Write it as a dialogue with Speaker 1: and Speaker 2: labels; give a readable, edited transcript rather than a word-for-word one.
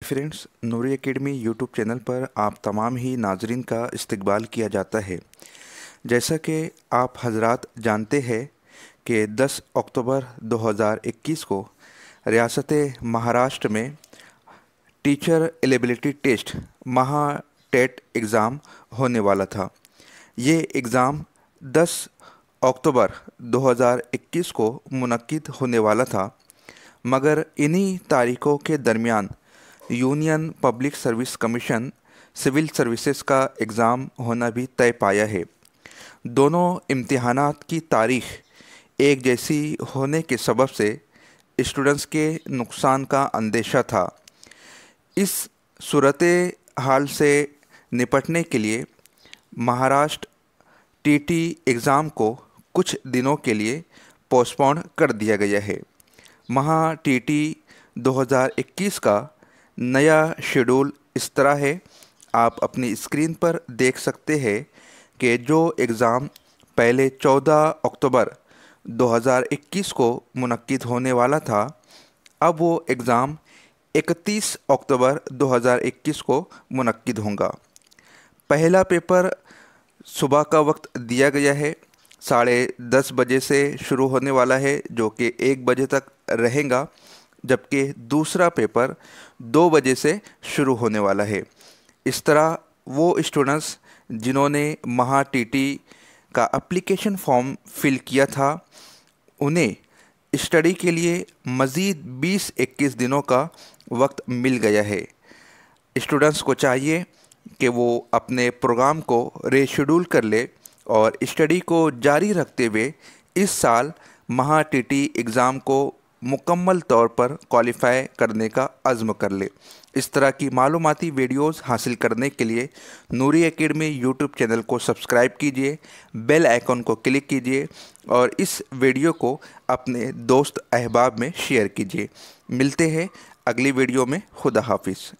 Speaker 1: Friends, नूरी academy YouTube channel पर आप तमाम ही नाजरीन का इस्तकबाल किया जाता है। जैसा कि आप हजरात जानते हैं कि 10 अक्टूबर 2021 को रियासत महाराष्ट्र में टीचर एलिजिबिलिटी टेस्ट महा टेट एग्ज़ाम होने वाला था। ये एग्ज़ाम 10 अक्टूबर 2021 को मुनक्किद होने वाला था, मगर इन्हीं तारीखों के दरमियान Union Public Service Commission civil services का एग्ज़ाम होना भी तय पाया है। दोनों इम्तिहानात की तारीख एक जैसी होने के सबब से स्टूडेंट्स के नुकसान का अंदेशा था। इस सूरत हाल से निपटने के लिए महाराष्ट्र टीटी एग्ज़ाम को कुछ दिनों के लिए पोस्टपोन कर दिया गया है। महा टीटी 2021 का नया शेड्यूल इस तरह है, आप अपनी स्क्रीन पर देख सकते हैं कि जो एग्ज़ाम पहले 14 अक्टूबर 2021 को मुनक्किद होने वाला था, अब वो एग्ज़ाम 31 अक्टूबर 2021 को मुनक्किद होगा। पहला पेपर सुबह का वक्त दिया गया है, 10:30 बजे से शुरू होने वाला है, जो कि 1 बजे तक रहेगा, जबकि दूसरा पेपर 2 बजे से शुरू होने वाला है। इस तरह वो स्टूडेंट्स जिन्होंने महा टीटी का एप्लीकेशन फॉर्म फिल किया था, उन्हें स्टडी के लिए मज़ीद 20-21 दिनों का वक्त मिल गया है। स्टूडेंट्स को चाहिए कि वो अपने प्रोग्राम को रीशेड्यूल कर ले और स्टडी को जारी रखते हुए इस साल महा टीटी एग्ज़ाम को मुकम्मल तौर पर क्वालिफ़ाई करने का अज़्म कर ले। इस तरह की मालूमाती वीडियोस हासिल करने के लिए नूरी एकेडमी यूट्यूब चैनल को सब्सक्राइब कीजिए, बेल आइकन को क्लिक कीजिए और इस वीडियो को अपने दोस्त अहबाब में शेयर कीजिए। मिलते हैं अगली वीडियो में। खुदा हाफिज़।